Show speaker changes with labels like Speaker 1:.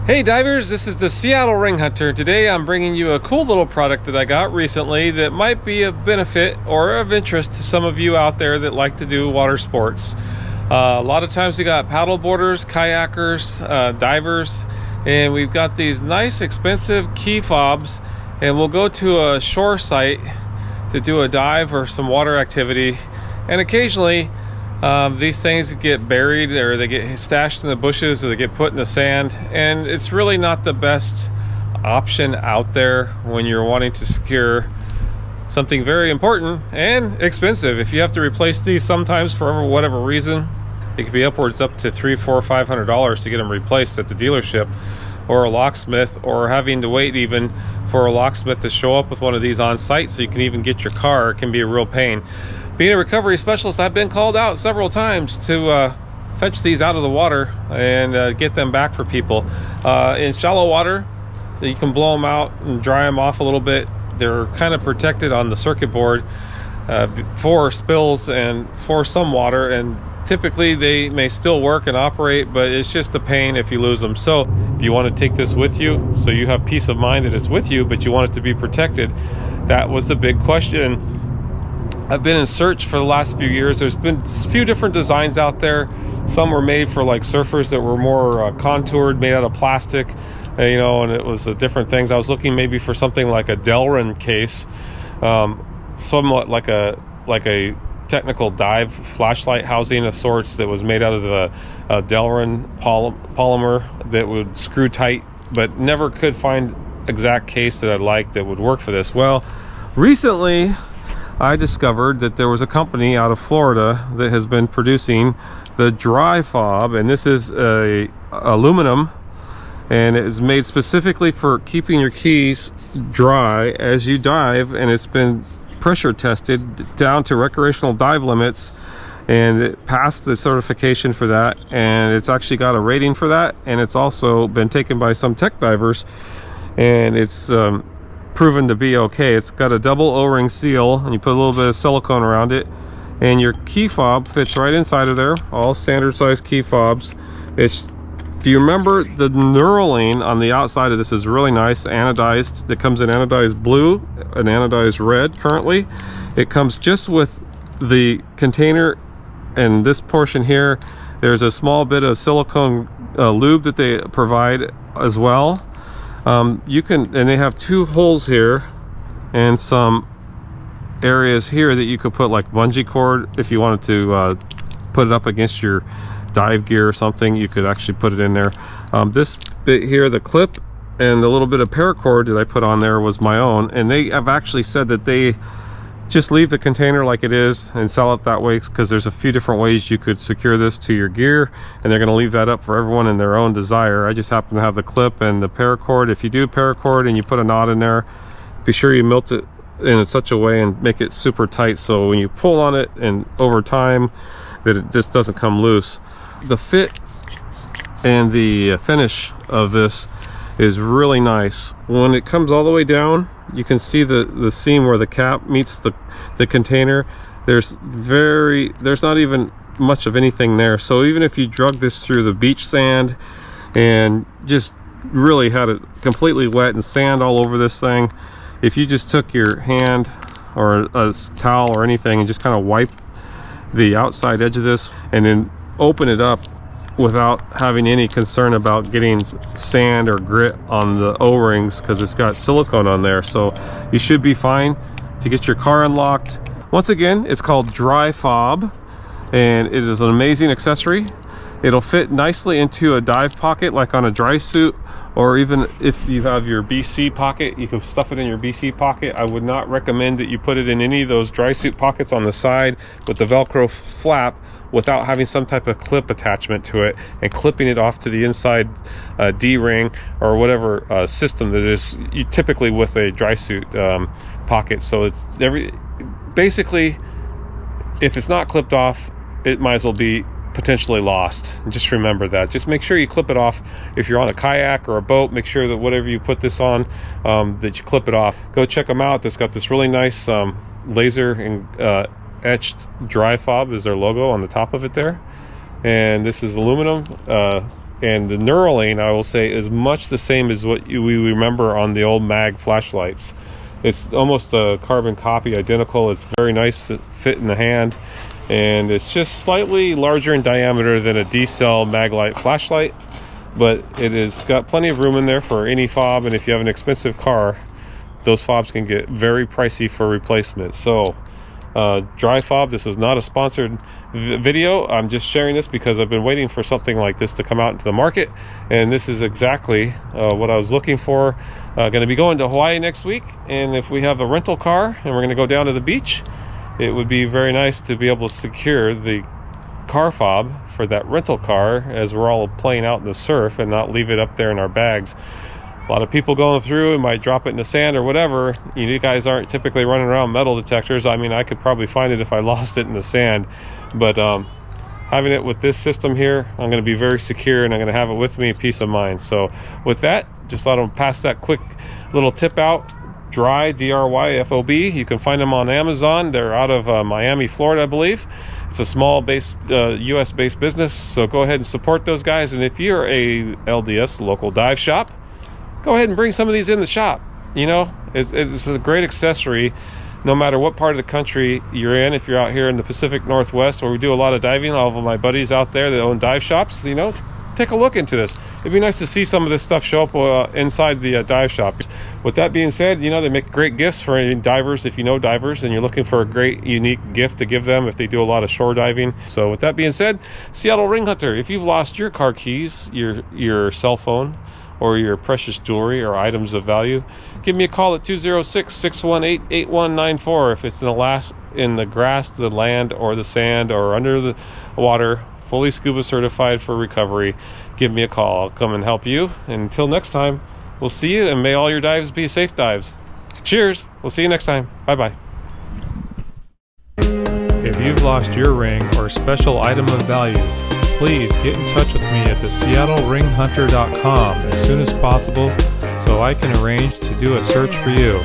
Speaker 1: Hey divers, this is the Seattle Ring Hunter. Today I'm bringing you a cool little product that I got recently that might be of benefit or of interest to some of you out there that like to do water sports. A lot of times we got paddle boarders, kayakers, divers, and we've got these nice expensive key fobs, and we'll go to a shore site to do a dive or some water activity, and occasionally these things get buried or they get stashed in the bushes or they get put in the sand, and it's really not the best option out there when you're wanting to secure something very important and expensive. If you have to replace these sometimes for whatever reason, it could be upwards up to $300, $400, $500 to get them replaced at the dealership or a locksmith, or having to wait even for a locksmith to show up with one of these on site so you can even get your car. It can be a real pain. Being a recovery specialist, I've been called out several times to fetch these out of the water and get them back for people. In shallow water, you can blow them out and dry them off a little bit. They're kind of protected on the circuit board for spills and for some water, and typically they may still work and operate, but it's just a pain if you lose them. So if you want to take this with you so you have peace of mind that it's with you, but you want it to be protected, that was the big question. I've been in search for the last few years. There's been a few different designs out there. Some were made for like surfers that were more contoured, made out of plastic, you know, and it was different things. I was looking maybe for something like a Delrin case, somewhat like a technical dive flashlight housing of sorts that was made out of the Delrin polymer that would screw tight, but never could find exact case that I liked that would work for this. Well, recently I discovered that there was a company out of Florida that has been producing the DryFob, and this is aluminum, and it is made specifically for keeping your keys dry as you dive, and it's been pressure tested down to recreational dive limits, and it passed the certification for that, and it's actually got a rating for that, and it's also been taken by some tech divers, and it's proven to be okay. It's got a double O-ring seal, and you put a little bit of silicone around it, and your key fob fits right inside of there. All standard size key fobs. If you remember, the knurling on the outside of this is really nice, anodized. It comes in anodized blue and anodized red currently. It comes just with the container, and this portion here, there's a small bit of silicone lube that they provide as well. You can, and they have two holes here and some areas here that you could put like bungee cord if you wanted to put it up against your dive gear or something. You could actually put it in there. This bit here, the clip and the little bit of paracord that I put on there was my own, and they have actually said that they just leave the container like it is and sell it that way, because there's a few different ways you could secure this to your gear, and they're going to leave that up for everyone in their own desire. I just happen to have the clip and the paracord. If you do paracord and you put a knot in there, be sure you melt it in such a way and make it super tight so when you pull on it and over time that it just doesn't come loose. The fit and the finish of this is really nice. When it comes all the way down, you can see the seam where the cap meets the container. There's not even much of anything there. So even if you drug this through the beach sand and just really had it completely wet and sand all over this thing, if you just took your hand or a towel or anything and just kind of wipe the outside edge of this and then open it up without having any concern about getting sand or grit on the O-rings, because it's got silicone on there, so you should be fine to get your car unlocked. Once again, it's called DryFob, and it is an amazing accessory. It'll fit nicely into a dive pocket like on a dry suit, or even if you have your BC pocket, you can stuff it in your BC pocket. I would not recommend that you put it in any of those dry suit pockets on the side with the Velcro flap without having some type of clip attachment to it and clipping it off to the inside D-ring or whatever system that is typically with a dry suit pocket. So it's basically, if it's not clipped off, it might as well be potentially lost. Just remember that. Just make sure you clip it off. If you're on a kayak or a boat, make sure that whatever you put this on, that you clip it off. Go check them out. It's got this really nice laser and etched DryFob is their logo on the top of it there, and this is aluminum. And the Neuralane, I will say, is much the same as what we remember on the old mag flashlights. It's almost a carbon copy, identical. It's very nice to fit in the hand, and it's just slightly larger in diameter than a D-cell Maglite flashlight, but it has got plenty of room in there for any fob, and if you have an expensive car, those fobs can get very pricey for replacement. So DryFob, this is not a sponsored video. I'm just sharing this because I've been waiting for something like this to come out into the market, and this is exactly what I was looking for. Going to be going to Hawaii next week, and if we have a rental car and we're going to go down to the beach, it would be very nice to be able to secure the car fob for that rental car as we're all playing out in the surf and not leave it up there in our bags. A lot of people going through and might drop it in the sand or whatever. You guys aren't typically running around metal detectors. I mean, I could probably find it if I lost it in the sand, but having it with this system here, I'm going to be very secure, and I'm going to have it with me, peace of mind. So with that, just thought I'd pass that quick little tip out. Dry, DRYFOB. You can find them on Amazon. They're out of Miami, Florida, I believe. It's a small US based business, so go ahead and support those guys. And if you're a LDS, local dive shop, go ahead and bring some of these in the shop. You know, it's a great accessory no matter what part of the country you're in. If you're out here in the Pacific Northwest, where we do a lot of diving, all of my buddies out there that own dive shops, you know, take a look into this. It'd be nice to see some of this stuff show up inside the dive shop. With that being said, you know, they make great gifts for any divers. If you know divers and you're looking for a great unique gift to give them if they do a lot of shore diving. So with that being said, Seattle Ring Hunter, if you've lost your car keys, your cell phone, or your precious jewelry or items of value, give me a call at 206-618-8194. If it's in the grass, the land, or the sand, or under the water, fully scuba certified for recovery, give me a call. I'll come and help you. And until next time, we'll see you, and may all your dives be safe dives. Cheers. We'll see you next time. Bye-bye. If you've lost your ring or special item of value, please get in touch with me at theseattleringhunter.com as soon as possible so I can arrange to do a search for you.